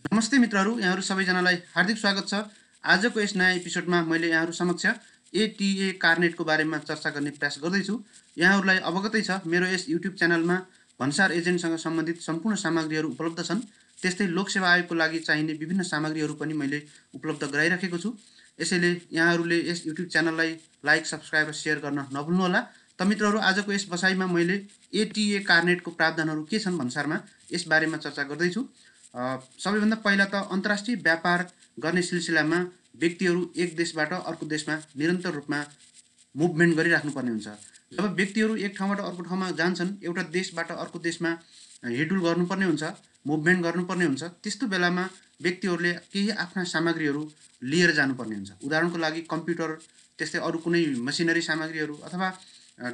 नमस्ते मित्रहरू, यहाँहरू सबैजनालाई हार्दिक स्वागत छ। आजको यस नयाँ एपिसोडमा मैले यहाँहरू समक्ष एटीए कार्नेटको बारेमा चर्चा गर्ने प्रयास गर्दैछु। यहाँहरूलाई अवगतै छ, मेरो यस युट्युब च्यानलमा भन्सार एजेन्टसँग सम्बन्धित सम्पूर्ण सामग्रीहरू उपलब्ध छन्। त्यस्तै लोकसेवा आयोगको लागि चाहिने विभिन्न सामग्रीहरू पनि मैले उपलब्ध गराइराखेको छु। यसैले यहाँहरूले यस युट्युब च्यानललाई लाइक, सब्सक्राइब र सेयर गर्न नभुल्नुहोला। त मित्रहरू, आजको यस बसाइमा मैले एटीए कार्नेटको प्रावधानहरू के छन् भन्सारमा यस बारेमा चर्चा गर्दैछु। सबैभन्दा पहिला त अन्तर्राष्ट्रिय व्यापार गर्ने सिलसिलामा व्यक्तिहरू एक देशबाट अर्को देशमा निरन्तर रूपमा मुभमेन्ट गरिराख्नुपर्ने हुन्छ। जब व्यक्तिहरू एक ठाउँबाट अर्को ठाउँमा जान्छन्, एउटा देशबाट अर्को देशमा हिडुल गर्नुपर्ने हुन्छ, मुभमेन्ट गर्नुपर्ने हुन्छ। त्यस्तो बेलामा व्यक्तिहरूले केही आफ्ना सामग्रीहरू लिएर जानुपर्ने हुन्छ। उदाहरणको लागि कम्प्युटर, त्यस्तै अरू कुनै मसिनरी सामग्रीहरू अथवा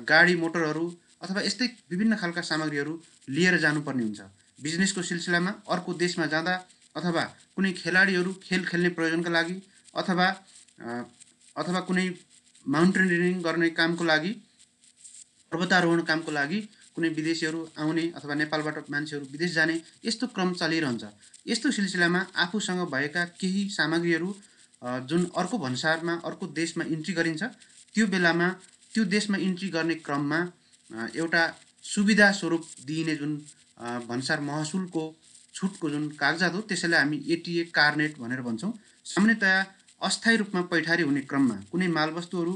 गाडी मोटरहरू अथवा यस्तै विभिन्न खालका सामग्रीहरू लिएर जानुपर्ने हुन्छ। बिजनेसको सिलसिलामा अर्को देशमा जाँदा अथवा कुनै खेलाडीहरू खेल खेल्ने प्रयोजनका लागि अथवा कुनै माउन्टेनियरिङ गर्ने कामको लागि, पर्वतारोहण कामको लागि कुनै विदेशीहरू आउने अथवा नेपालबाट मान्छेहरू विदेश जाने यस्तो क्रम चलिरहन्छ। यस्तो सिलसिलामा आफूसँग भएका केही सामग्रीहरू जुन अर्को भन्सारमा अर्को देशमा इन्ट्री गरिन्छ, त्यो बेलामा त्यो देशमा इन्ट्री गर्ने क्रममा एउटा सुविधा स्वरूप दिइने जुन भन्सार महसुलको छुटको जुन कागजात हो, त्यसैलाई हामी एटीए कार्नेट भनेर भन्छौँ। सामान्यतया अस्थायी रूपमा पैठारी हुने क्रममा कुनै मालवस्तुहरू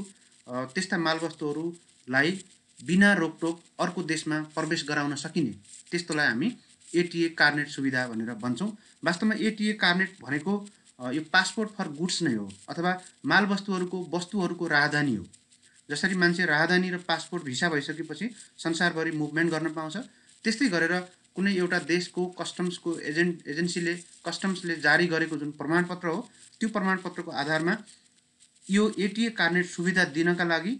त्यस्ता मालवस्तुहरूलाई बिना रोकटोक अर्को देशमा प्रवेश गराउन सकिने त्यस्तोलाई हामी एटीए कार्नेट सुविधा भनेर भन्छौँ। वास्तवमा एटीए कार्नेट भनेको यो पासपोर्ट फर गुड्स नै हो, अथवा वस्तुहरूको राजधानी हो। जसरी मान्छे राजधानी र पासपोर्ट भिसा भइसकेपछि संसारभरि मुभमेन्ट गर्न पाउँछ, त्यस्तै गरेर कुनै एउटा देशको कस्टम्सको कस्टम्सले जारी गरेको जुन प्रमाणपत्र हो, त्यो प्रमाणपत्रको आधारमा यो एटीए कार्नेट सुविधा दिनका लागि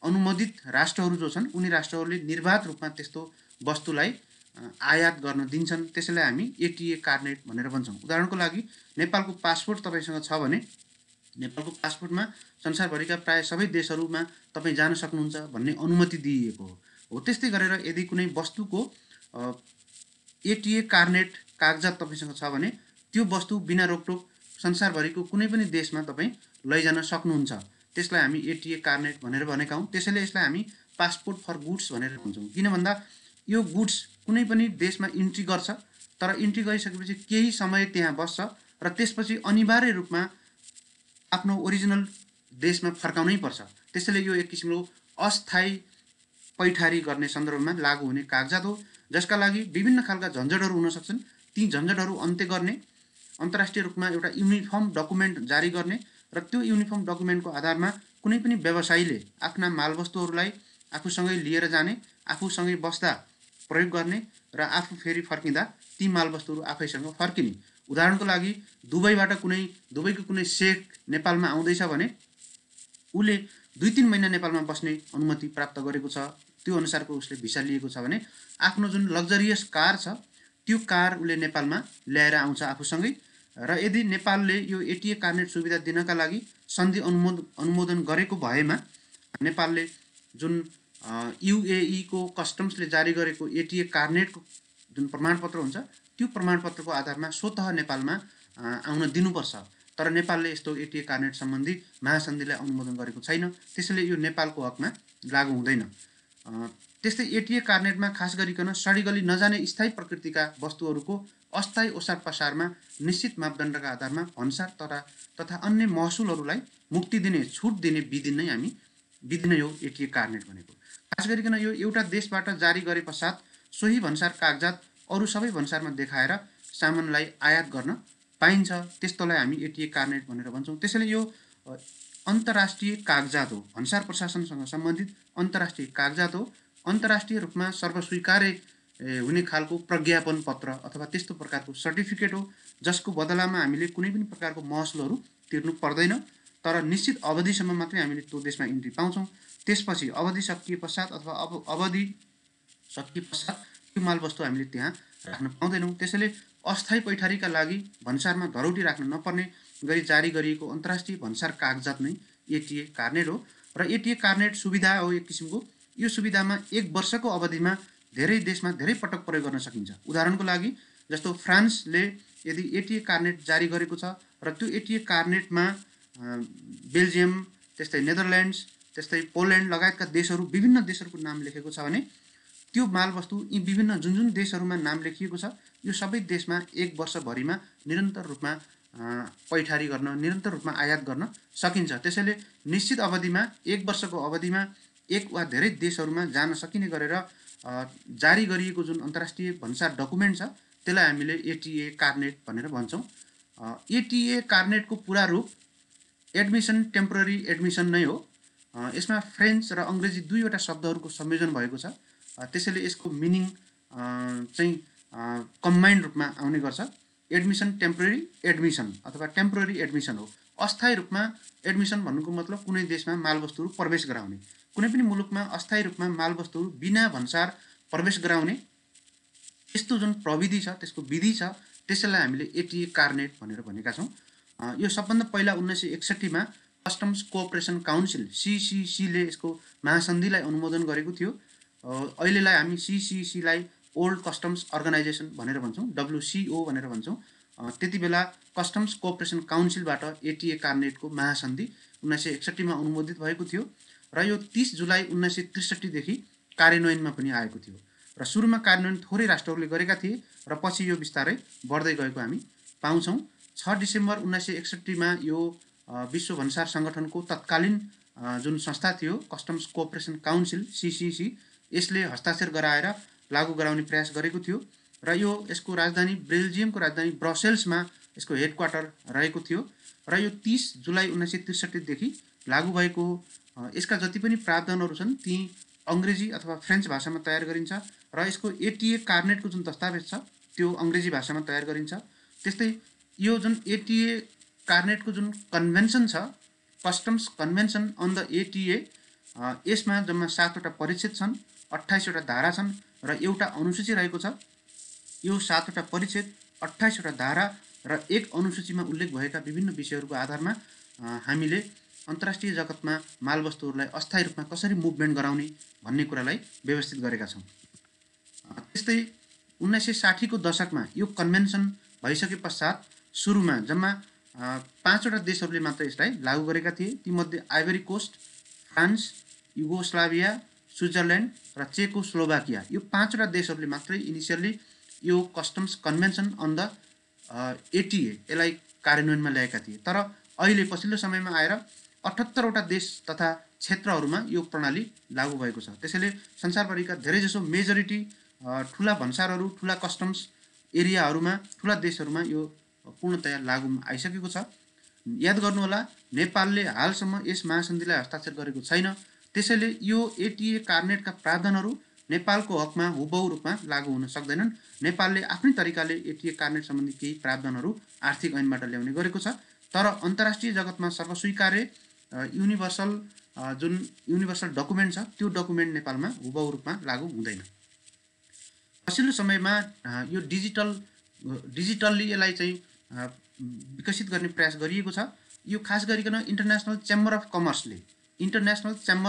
अनुमोदित राष्ट्रहरू जो छन्, उनी राष्ट्रहरूले निर्बाध रूपमा त्यस्तो वस्तुलाई आयात गर्न दिन्छन्। त्यसैलाई हामी एटीए कार्नेट भनेर भन्छौँ। उदाहरणको लागि नेपालको पासपोर्ट तपाईँसँग छ भने नेपालको पासपोर्टमा संसारभरिका प्राय सबै देशहरूमा तपाईँ जान सक्नुहुन्छ भन्ने अनुमति दिइएको हो। त्यस्तै गरेर यदि कुनै वस्तुको एटीए कार्नेट कागजात तपाईँसँग छ भने त्यो वस्तु बिना रोकटोक संसारभरिको कुनै पनि देशमा तपाईँ लैजान सक्नुहुन्छ। त्यसलाई हामी एटीए कार्नेट भनेर भनेका हौँ। त्यसैले यसलाई हामी पासपोर्ट फर गुड्स भनेर भन्छौँ। किन भन्दा यो गुड्स कुनै पनि देशमा इन्ट्री गर्छ, तर इन्ट्री गरिसकेपछि केही समय त्यहाँ बस्छ र त्यसपछि अनिवार्य रूपमा आफ्नो ओरिजिनल देशमा फर्काउनै पर्छ। त्यसैले यो एक किसिमको अस्थायी पैठारी गर्ने सन्दर्भमा लागू हुने कागजात हो, जसका लागि विभिन्न खालका झन्झटहरू हुन सक्छन्। ती झन्झटहरू अन्त्य गर्ने, अन्तर्राष्ट्रिय रूपमा एउटा युनिफर्म डकुमेन्ट जारी गर्ने र त्यो युनिफर्म डकुमेन्टको आधारमा कुनै पनि व्यवसायीले आफ्ना मालवस्तुहरूलाई आफूसँगै लिएर जाने, आफूसँगै बस्दा प्रयोग गर्ने र आफू फेरि फर्किँदा ती मालवस्तुहरू आफैसँग फर्किने। उदाहरणको लागि दुबईको कुनै शेख नेपालमा आउँदैछ भने उसले 2-3 महिना नेपालमा बस्ने अनुमति प्राप्त गरेको छ, त्यो अनुसारको उसले भिसा लिएको छ भने आफ्नो जुन लग्जरियस कार छ, त्यो कार उसले नेपालमा ल्याएर आउँछ आफूसँगै। र यदि नेपालले यो एटीए कार्नेट सुविधा दिनका लागि सन्धि अनुमोदन गरेको भएमा नेपालले जुन युएई को कस्टम्सले जारी गरेको एटीए कार्नेटको जुन प्रमाणपत्र हुन्छ, त्यो प्रमाणपत्रको आधारमा स्वतः नेपालमा आउन दिनुपर्छ। तर नेपालले यस्तो एटीए कार्नेट सम्बन्धी महासन्धिलाई अनुमोदन गरेको छैन, त्यसैले यो नेपालको हकमा लागू हुँदैन। त्यस्तै एटीए कार्नेटमा खास गरिकन सडिगली नजाने स्थायी प्रकृतिका वस्तुहरूको अस्थायी ओसार पसारमा निश्चित मापदण्डका आधारमा भन्सार तथा अन्य महसुलहरूलाई मुक्ति दिने, छुट दिने विधि नै हो एटीए कार्नेट भनेको। खास गरिकन यो एउटा देशबाट जारी गरे पश्चात सोही भन्सार कागजात अरू सबै भन्सारमा देखाएर सामानलाई आयात गर्न पाइन्छ। त्यस्तोलाई हामी एटीए कार्नेट भनेर भन्छौँ। त्यसैले यो अन्तर्राष्ट्रिय कागजात हो, भन्सार प्रशासनसँग सम्बन्धित अन्तर्राष्ट्रिय कागजात हो, अन्तर्राष्ट्रिय रूपमा सर्वस्वीकार्य हुने खालको प्रज्ञापन पत्र अथवा त्यस्तो प्रकारको सर्टिफिकेट हो, जसको बदलामा हामीले कुनै पनि प्रकारको महसुलहरू तिर्नु पर्दैन। तर निश्चित अवधिसम्म मात्रै हामीले त्यो देशमा इन्ट्री पाउँछौँ। त्यसपछि अवधि सकिए पश्चात अथवा अवधि सकिए पश्चात त्यो मालवस्तु हामीले त्यहाँ राख्न पाउँदैनौँ। त्यसैले अस्थायी पैठारीका लागि भन्सारमा धरौटी राख्न नपर्ने गरी जारी गरिएको अन्तर्राष्ट्रिय भन्सार कागजात नै एटीए कार्नेट हो। र एटीए कार्नेट सुविधा हो एक किसिमको। यो सुविधामा 1 वर्षको अवधिमा धेरै देशमा धेरै पटक प्रयोग गर्न सकिन्छ। उदाहरणको लागि जस्तो फ्रान्सले यदि एटीए कार्नेट जारी गरेको छ र त्यो एटीए कार्नेटमा बेल्जियम, त्यस्तै नेदरल्यान्ड्स, त्यस्तै पोल्यान्ड लगायतका देशहरू, विभिन्न देशहरूको नाम लेखेको छ भने त्यो मालवस्तु यी विभिन्न जुन जुन देशहरूमा नाम लेखिएको छ यो सबै देशमा 1 वर्षभरिमा निरन्तर रूपमा पैठारी गर्न, निरन्तर रूपमा आयात गर्न सकिन्छ। त्यसैले निश्चित अवधिमा 1 वर्षको अवधिमा एक वा धेरै देशहरूमा जान सकिने गरेर जारी गरिएको जुन अन्तर्राष्ट्रिय भन्सार डकुमेन्ट छ त्यसलाई हामीले एटीए कार्नेट भनेर भन्छौँ। एटीए कार्नेटको पुरा रूप एडमिसन टेम्पोररी एडमिसन नै हो। यसमा फ्रेन्च र अङ्ग्रेजी दुईवटा शब्दहरूको संयोजन भएको छ। त्यसैले यसको मिनिङ चाहिँ कम्बाइन्ड रूपमा आउने गर्छ। एडमिसन टेम्पोररी एडमिसन अथवा टेम्पोररी एडमिसन हो। अस्थायी रूपमा एडमिसन भन्नुको मतलब कुनै देशमा मालवस्तुहरू प्रवेश गराउने, कुनै पनि मुलुकमा अस्थायी रूपमा मालवस्तुहरू बिना भन्सार प्रवेश गराउने यस्तो जुन प्रविधि छ, त्यसको विधि छ, त्यसैलाई हामीले एटीए कार्नेट भनेर भनेका छौँ। यो सबभन्दा पहिला 1961 मा कस्टम्स कोअपरेसन काउन्सिल सीसीसीले यसको महासन्धिलाई अनुमोदन गरेको थियो। अहिलेलाई हामी सीसीसीलाई ओल्ड कस्टम्स अर्गनाइजेसन भनेर भन्छौँ, WCO भनेर भन्छौँ। त्यति बेला कस्टम्स कोअपरेसन काउन्सिलबाट एटीए कार्नेटको महासन्धि 1961 मा अनुमोदित भएको थियो र यो 30 जुलाई 1963 देखि कार्यान्वयनमा पनि आएको थियो र सुरुमा कार्यान्वयन थोरै राष्ट्रहरूले गरेका थिए र पछि यो बिस्तारै बढ्दै गएको हामी पाउँछौँ। 6 डिसेम्बर 1961 मा यो विश्व भन्सार सङ्गठनको तत्कालीन जुन संस्था थियो कस्टम्स कोअपरेसन काउन्सिल सीसीसी, यसले हस्ताक्षर गराएर लागू गराउने प्रयास गरेको थियो र यो यसको राजधानी बेल्जियमको राजधानी ब्रसेल्समा यसको हेडक्वार्टर रहेको थियो र यो 30 जुलाई 1963 देखि लागू भएको हो। यसका जति पनि प्रावधानहरू छन् ती अङ्ग्रेजी अथवा फ्रेन्च भाषामा तयार गरिन्छ र यसको एटीए कार्नेटको जुन दस्तावेज छ त्यो अङ्ग्रेजी भाषामा तयार गरिन्छ। त्यस्तै यो जुन एटीए कार्नेटको जुन कन्भेन्सन छ, customs convention on the ATA, यसमा जम्मा 7 वटा परिच्छेद छन्, 28 वटा धारा छन् र एउटा अनुसूची रहेको छ। यो 7 वटा परिच्छेद, 28 वटा धारा र एक अनुसूचीमा उल्लेख भएका विभिन्न विषयहरूको आधारमा हामीले अन्तर्राष्ट्रिय जगतमा मालवस्तुहरूलाई अस्थायी रूपमा कसरी मुभमेन्ट गराउने भन्ने कुरालाई व्यवस्थित गरेका छौँ। त्यस्तै 1960 को दशकमा यो कन्भेन्सन भइसके पश्चात सुरुमा जम्मा 5 वटा देशहरूले मात्र यसलाई लागू गरेका थिए। तीमध्ये ivory cost, France, Yugoslavia, Switzerland र चेकोस्लोभाकिया, यो 5 वटा देशहरूले मात्रै इनिसियल्ली यो customs convention on the ATA यसलाई कार्यान्वयनमा ल्याएका थिए। तर अहिले पछिल्लो समयमा आएर 78 वटा देश तथा क्षेत्रहरूमा यो प्रणाली लागू भएको छ। त्यसैले संसारभरिका धेरैजसो मेजोरिटी ठुला भन्सारहरू, ठुला कस्टम्स एरियाहरूमा, ठुला देशहरूमा यो पूर्णतया लागू आइसकेको छ। याद गर्नुहोला, नेपालले हालसम्म यस महासन्धिलाई हस्ताक्षर गरेको छैन। त्यसैले यो एटीए कार्नेटका प्रावधानहरू नेपालको हकमा हुबहु रूपमा लागू हुन सक्दैनन्। नेपालले आफ्नै तरिकाले एटीए कार्नेट सम्बन्धी केही प्रावधानहरू आर्थिक ऐनबाट ल्याउने गरेको छ। तर अन्तर्राष्ट्रिय जगतमा सर्वस्वीकार्य युनिभर्सल डकुमेन्ट छ, त्यो डकुमेन्ट नेपालमा हुबहु रूपमा लागू हुँदैन। पछिल्लो समयमा यो डिजिटल्ली यसलाई चाहिँ विकसित गर्ने प्रयास गरिएको छ। यो खास गरिकन इन्टरनेसनल च्याम्बर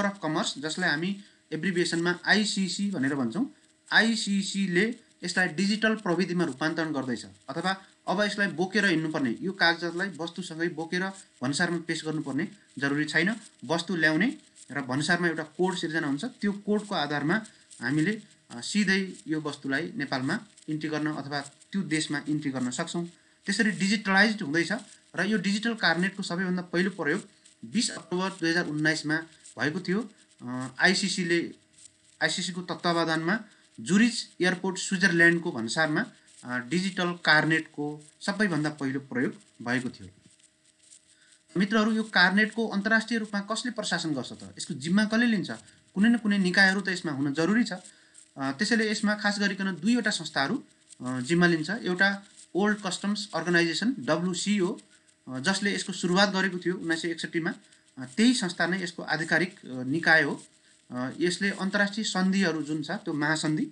अफ कमर्स, जसलाई हामी एब्रिभिएसनमा आइसिसी भनेर भन्छौँ, आइसिसीले यसलाई डिजिटल प्रविधिमा रूपान्तरण गर्दैछ। अथवा अब यसलाई बोकेर हिँड्नुपर्ने, यो कागजातलाई वस्तुसँगै बोकेर भन्सारमा पेश गर्नुपर्ने जरुरी छैन। वस्तु ल्याउने र भन्सारमा एउटा कोड सिर्जना हुन्छ, त्यो कोडको आधारमा हामीले सिधै यो वस्तुलाई नेपालमा इन्ट्री गर्न अथवा त्यो देशमा इन्ट्री गर्न सक्छौँ। त्यसरी डिजिटलाइज्ड हुँदैछ र यो डिजिटल कार्नेटको सबैभन्दा पहिलो प्रयोग 20 अक्टोबर 2019 मा भएको थियो। आइसिसीको तत्त्वावधानमा जुरिच एयरपोर्ट स्विजरल्यान्डको भन्सारमा डिजिटल कार्नेटको सबैभन्दा पहिलो प्रयोग भएको थियो। मित्रहरू, यो कार्नेटको अन्तर्राष्ट्रिय रूपमा कसले प्रशासन गर्छ त? यसको जिम्मा कसले लिन्छ? कुनै न कुनै निकायहरू त यसमा हुन जरुरी छ। त्यसैले यसमा खास गरिकन दुईवटा संस्थाहरू जिम्मा लिन्छ। एउटा ओल्ड कस्टम्स अर्गनाइजेसन WCO, जसले यसको सुरुवात गरेको थियो 1961 मा। त्यही संस्था नै यसको आधिकारिक निकाय हो। यसले अन्तर्राष्ट्रिय सन्धिहरू जुन छ त्यो महासन्धि,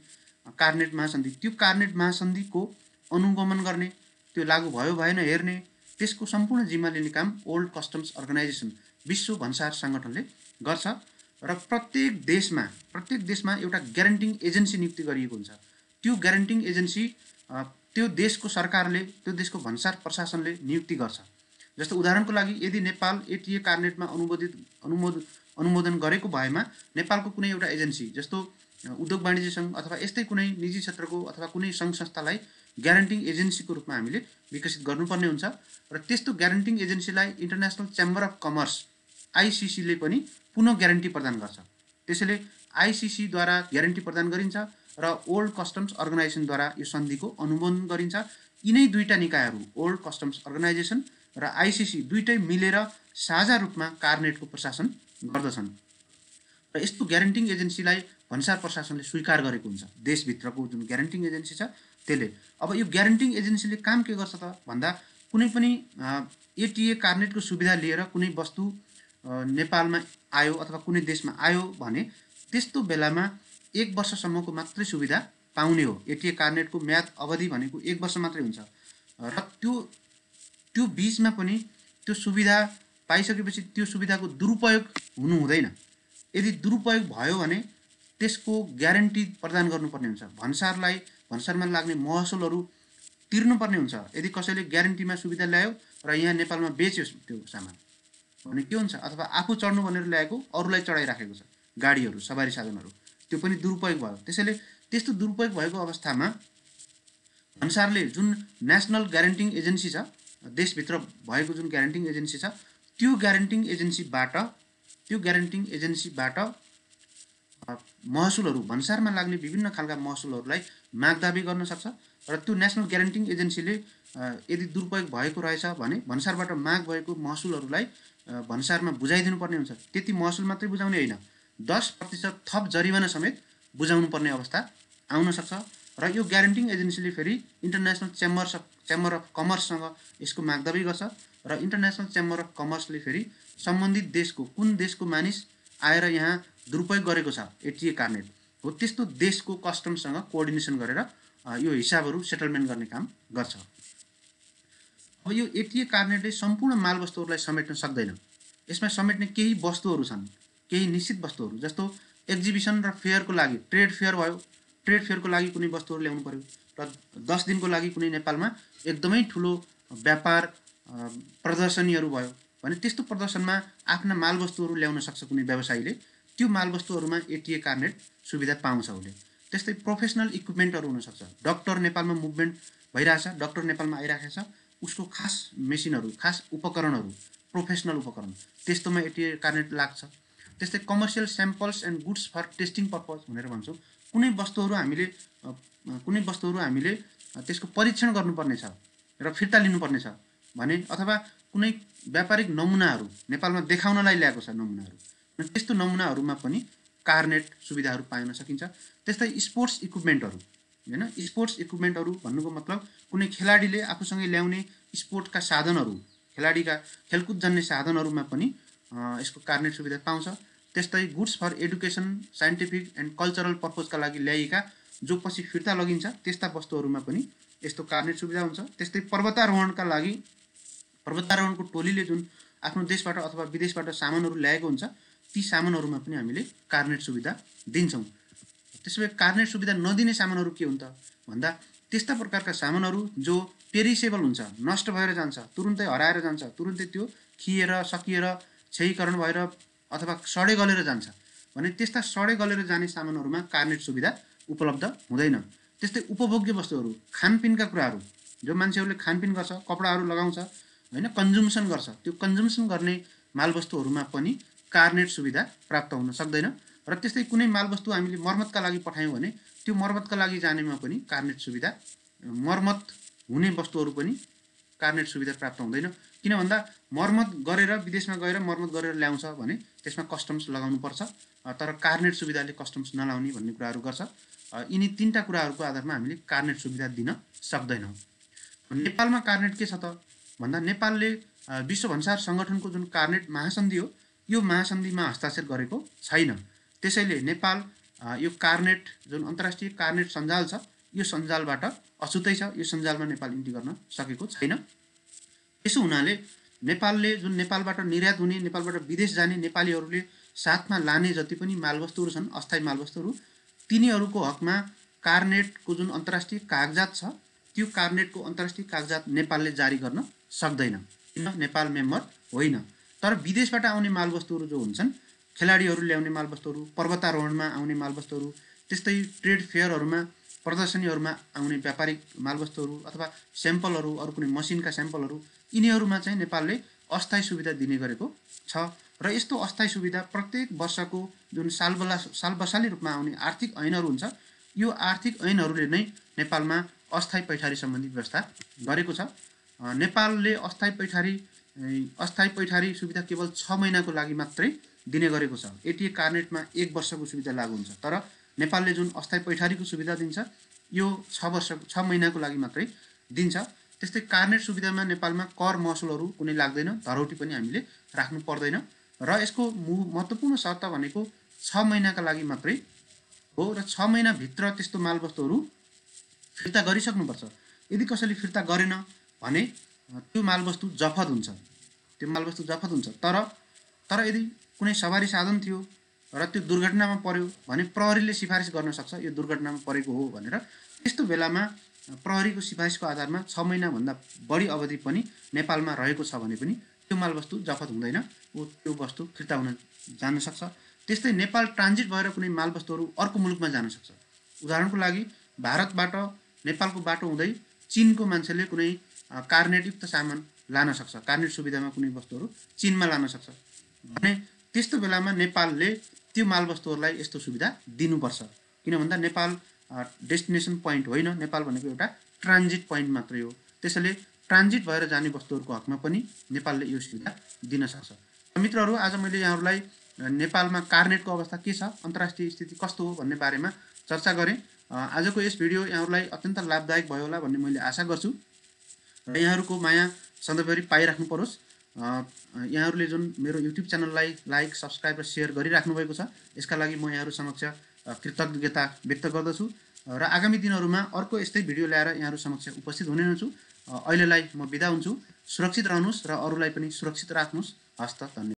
कार्नेट महासन्धि, त्यो कार्नेट महासन्धिको अनुगमन गर्ने, त्यो लागू भयो भएन हेर्ने, त्यसको सम्पूर्ण जिम्मा लिने काम ओल्ड कस्टम्स अर्गनाइजेसन विश्व भन्सार सङ्गठनले गर्छ। र प्रत्येक देशमा एउटा ग्यारेन्टिङ एजेन्सी नियुक्ति गरिएको हुन्छ। त्यो ग्यारेन्टिङ एजेन्सी त्यो देशको सरकारले, त्यो देशको भन्सार प्रशासनले नियुक्ति गर्छ। जस्तो उदाहरणको लागि यदि नेपाल एटीए कार्नेटमा अनुमोदन गरेको भएमा नेपालको कुनै एउटा एजेन्सी जस्तो उद्योग वाणिज्य सङ्घ अथवा यस्तै कुनै निजी क्षेत्रको अथवा कुनै सङ्घ संस्थालाई ग्यारेन्टिङ एजेन्सीको रूपमा हामीले विकसित गर्नुपर्ने हुन्छ र त्यस्तो ग्यारेन्टिङ एजेन्सीलाई इन्टरनेसनल च्याम्बर अफ कमर्स आइसिसीले पनि पुनः ग्यारेन्टी प्रदान गर्छ। त्यसैले आइसिसीद्वारा ग्यारेन्टी प्रदान गरिन्छ र ओल्ड कस्टम्स अर्गनाइजेसनद्वारा यो सन्धिको अनुमोदन गरिन्छ। यिनै दुईटा निकायहरू ओल्ड कस्टम्स अर्गनाइजेसन र आइसिसी दुईटै मिलेर साझा रूपमा कार्नेटको प्रशासन गर्दछन् र यस्तो ग्यारेन्टिङ एजेन्सीलाई भन्सार प्रशासनले स्वीकार गरेको हुन्छ। देशभित्रको जुन ग्यारेन्टिङ एजेन्सी छ त्यसले। अब यो ग्यारेन्टिङ एजेन्सीले काम के गर्छ त भन्दा कुनै पनि एटीए कार्नेटको सुविधा लिएर कुनै वस्तु नेपालमा आयो अथवा कुनै देशमा आयो भने त्यस्तो बेलामा 1 वर्षसम्मको मात्रै सुविधा पाउने हो। एटीए कार्नेटको म्याद अवधि भनेको 1 वर्ष मात्रै हुन्छ र त्यो बीचमा पनि त्यो सुविधा पाइसकेपछि त्यो सुविधाको दुरुपयोग हुनु हुँदैन। यदि दुरुपयोग भयो भने त्यसको ग्यारेन्टी प्रदान गर्नुपर्ने हुन्छ। भन्सारमा लाग्ने महसुलहरू तिर्नुपर्ने हुन्छ। यदि कसैले ग्यारेन्टीमा सुविधा ल्यायो र यहाँ नेपालमा बेच्यो त्यो सामान भने के हुन्छ, अथवा आफू चढ्नु भनेर ल्याएको अरूलाई चढाइराखेको छ गाडीहरू, सवारी साधनहरू, त्यो पनि दुरुपयोग भयो। त्यसैले त्यस्तो दुरुपयोग भएको अवस्थामा भन्सारले जुन नेसनल ग्यारेन्टिङ एजेन्सी छ, देशभित्र भएको जुन ग्यारेन्टिङ एजेन्सी छ, त्यो ग्यारेन्टिङ एजेन्सीबाट महसुलहरू, भन्सारमा लाग्ने विभिन्न खालका महसुलहरूलाई मागदाबी गर्न सक्छ र त्यो नेसनल ग्यारेन्टिङ एजेन्सीले यदि दुरुपयोग भएको रहेछ भने भन्सारबाट माग भएको महसुलहरूलाई भन्सारमा बुझाइदिनुपर्ने हुन्छ। त्यति महसुल मात्रै बुझाउने होइन, 10% थप जरिवाना समेत बुझाउनु पर्ने अवस्था आउन सक्छ र यो ग्यारेन्टिङ एजेन्सीले फेरि इन्टरनेसनल च्याम्बर अफ कमर्ससँग यसको मागदाबी गर्छ र इन्टरनेसनल च्याम्बर अफ कमर्सले फेरि सम्बन्धित देशको कुन देशको मानिस आएर यहाँ दुरुपयोग गरेको छ एटीए कार्नेट हो त्यस्तो देशको कस्टमसँग कोअर्डिनेसन गरेर यो हिसाबहरू सेटलमेन्ट गर्ने काम गर्छ। अब यो एटीए कार्नेटले सम्पूर्ण मालवस्तुहरूलाई समेट्न सक्दैन। यसमा समेट्ने केही वस्तुहरू छन्, केही निश्चित वस्तुहरू, जस्तो एक्जिबिसन र फेयरको लागि ट्रेड फेयर भयो, ट्रेड फेयरको लागि कुनै वस्तुहरू ल्याउनु पर्यो र 10 दिनको लागि कुनै नेपालमा एकदमै ठुलो व्यापार प्रदर्शनीहरू भयो भने त्यस्तो प्रदर्शनमा आफ्ना मालवस्तुहरू ल्याउन सक्छ कुनै व्यवसायीले। त्यो मालवस्तुहरूमा एटीए कार्नेट सुविधा पाउँछ उसले। त्यस्तै प्रोफेसनल इक्विपमेन्टहरू हुनसक्छ। डक्टर नेपालमा मुभमेन्ट भइरहेछ, डक्टर नेपालमा आइराखेको छ, उसको खास मेसिनहरू, खास उपकरणहरू, प्रोफेसनल उपकरण, त्यस्तोमा एटीए कार्नेट लाग्छ। त्यस्तै commercial samples and goods for testing purpose भनेर भन्छौँ। कुनै वस्तुहरू हामीले त्यसको परीक्षण गर्नुपर्ने छ र फिर्ता लिनुपर्ने छ भने, अथवा कुनै व्यापारिक नमुनाहरू नेपालमा देखाउनलाई ल्याएको छ नमुनाहरू, त्यस्तो नमुनाहरूमा पनि कार्नेट सुविधाहरू पाउन सकिन्छ। त्यस्तै स्पोर्ट्स इक्विपमेन्टहरू, हैन, स्पोर्ट्स इक्विपमेन्टहरू भन्नुको मतलब कुनै खेलाडीले आफूसँगै ल्याउने स्पोर्टका साधनहरू, खेलाडीका खेलकुद जन्ने साधनहरूमा पनि यसको कार्नेट सुविधा पाउँछ। त्यस्तै goods for education, scientific and cultural पर्पजका लागि ल्याइएका जो पछि फिर्ता लगिन्छ त्यस्ता वस्तुहरूमा पनि यस्तो कार्नेट सुविधा हुन्छ। त्यस्तै पर्वतारोहणका लागि पर्वतारोहणको टोलीले जुन आफ्नो देशबाट अथवा विदेशबाट सामानहरू ल्याएको हुन्छ ती सामानहरूमा पनि हामीले कार्नेट सुविधा दिन्छौँ। त्यसैले कार्नेट सुविधा नदिने सामानहरू के हुन् त भन्दा त्यस्ता प्रकारका सामानहरू जो पेरिसेबल हुन्छ, नष्ट भएर जान्छ, तुरुन्तै हराएर जान्छ, तुरुन्तै त्यो खिएर सकिएर क्षयीकरण भएर अथवा सडे गलेर जान्छ भने त्यस्ता सडे गलेर जाने सामानहरूमा कार्नेट सुविधा उपलब्ध हुँदैन। त्यस्तै उपभोग्य वस्तुहरू, खानपिनका कुराहरू, जो मान्छेहरूले खानपिन गर्छ, कपडाहरू लगाउँछ, हैन, कन्ज्युम्सन गर्छ, त्यो कन्ज्युम्सन गर्ने मालवस्तुहरूमा पनि कार्नेट सुविधा प्राप्त हुन सक्दैन। र त्यस्तै कुनै मालवस्तु हामीले मर्मतका लागि पठायौँ भने त्यो मर्मतका लागि जानेमा पनि कार्नेट सुविधा, मर्मत हुने वस्तुहरू पनि कार्नेट सुविधा प्राप्त हुँदैन। किन भन्दा मर्मत गरेर विदेशमा गएर मर्मत गरेर ल्याउँछ भने त्यसमा कस्टम्स लगाउनु पर्छ, तर कार्नेट सुविधाले कस्टम्स नलाउने भन्ने कुराहरू गर्छ। यिनी 3टा कुराहरूको आधारमा हामीले कार्नेट सुविधा दिन सक्दैनौँ। नेपालमा कार्नेट के छ त भन्दा नेपालले विश्व भन्सार सङ्गठनको जुन कार्नेट महासन्धि हो यो महासन्धिमा हस्ताक्षर गरेको छैन। त्यसैले नेपाल यो कार्नेट जुन अन्तर्राष्ट्रिय कार्नेट सञ्जाल छ यो सञ्जालबाट अछुतै छ, यो सञ्जालमा नेपाल इन्ट्री गर्न सकेको छैन। यसो हुनाले नेपालले जुन नेपालबाट निर्यात हुने, नेपालबाट विदेश जाने नेपालीहरूले साथमा लाने जति पनि मालवस्तुहरू छन्, अस्थायी मालवस्तुहरू, तिनीहरूको हकमा कार्नेटको जुन अन्तर्राष्ट्रिय कागजात छ त्यो कार्नेटको अन्तर्राष्ट्रिय कागजात नेपालले जारी गर्न सक्दैन, किन नेपाल मेम्बर होइन। तर विदेशबाट आउने मालवस्तुहरू जो हुन्छन्, खेलाडीहरू ल्याउने मालवस्तुहरू, पर्वतारोहणमा आउने मालवस्तुहरू, त्यस्तै ट्रेड फेयरहरूमा प्रदर्शनीहरूमा आउने व्यापारिक मालवस्तुहरू अथवा स्याम्पलहरू, अरू कुनै मसिनका स्याम्पलहरू, यिनीहरूमा चाहिँ नेपालले अस्थायी सुविधा दिने गरेको छ। र यस्तो अस्थायी सुविधा प्रत्येक वर्षको जुन सालबसाली रूपमा आउने आर्थिक ऐनहरू हुन्छ, यो आर्थिक ऐनहरूले नै नेपालमा अस्थायी पैठारी सम्बन्धी व्यवस्था गरेको छ। नेपालले अस्थायी पैठारी सुविधा केवल 6 महिनाको लागि मात्रै दिने गरेको छ। एटिए कार्नेटमा 1 वर्षको सुविधा लागू हुन्छ, तर नेपालले जुन अस्थायी पैठारीको सुविधा दिन्छ यो 6 महिनाको लागि मात्रै दिन्छ। त्यस्तै कार्नेट सुविधामा नेपालमा कर महसुलहरू कुनै लाग्दैन, धरौटी पनि हामीले राख्नु पर्दैन। र यसको महत्त्वपूर्ण शर्त भनेको 6 महिनाका लागि मात्रै हो र 6 महिनाभित्र त्यस्तो मालवस्तुहरू फिर्ता गरिसक्नुपर्छ। यदि कसैले फिर्ता गरेन भने त्यो मालवस्तु जफत हुन्छ, तर यदि कुनै सवारी साधन थियो र त्यो दुर्घटनामा पर्यो भने प्रहरीले सिफारिस गर्न सक्छ यो दुर्घटनामा परेको हो भनेर। त्यस्तो बेलामा प्रहरीको सिफारिसको आधारमा 6 महिनाभन्दा बढी अवधि पनि नेपालमा रहेको छ भने पनि त्यो मालवस्तु जफत हुँदैन, त्यो वस्तु फिर्ता हुन जान सक्छ। त्यस्तै नेपाल ट्रान्जिट भएर कुनै मालवस्तुहरू अर्को मुलुकमा जान सक्छ। उदाहरणको लागि भारतबाट नेपालको बाटो हुँदै चीनको मान्छेले कुनै कार्नेटयुक्त सामान लान सक्छ, कार्नेट सुविधामा कुनै वस्तुहरू चीनमा लान सक्छ भने त्यस्तो बेलामा नेपालले त्यो मालवस्तुहरूलाई यस्तो सुविधा दिनुपर्छ। किन भन्दा नेपाल डेस्टिनेसन पोइन्ट होइन, नेपाल भनेको एउटा ट्रान्जिट पोइन्ट मात्रै हो। त्यसैले ट्रान्जिट भएर जाने वस्तुहरूको हकमा पनि नेपालले यो सुविधा दिन सक्छ। मित्रहरू, आज मैले यहाँहरूलाई नेपालमा कार्नेटको अवस्था के छ, अन्तर्राष्ट्रिय स्थिति कस्तो हो भन्ने बारेमा चर्चा गरेँ। आजको यस भिडियो यहाँहरूलाई अत्यन्त लाभदायक भयो होला भन्ने मैले आशा गर्छु र यहाँहरूको माया सधैँभरि पाइराख्नु परोस्। यहाँहरूले जुन मेरो युट्युब च्यानललाई लाइक, सब्सक्राइब र सेयर गरिराख्नु भएको छ, यसका लागि म यहाँहरू समक्ष कृतज्ञता व्यक्त गर्दछु र आगामी दिनहरूमा अर्को यस्तै भिडियो ल्याएर यहाँहरू समक्ष उपस्थित हुने हुन्छु। अहिलेलाई म बिदा हुन्छु। सुरक्षित रहनुहोस् र अरूलाई पनि सुरक्षित राख्नुहोस्। हस्त, धन्यवाद।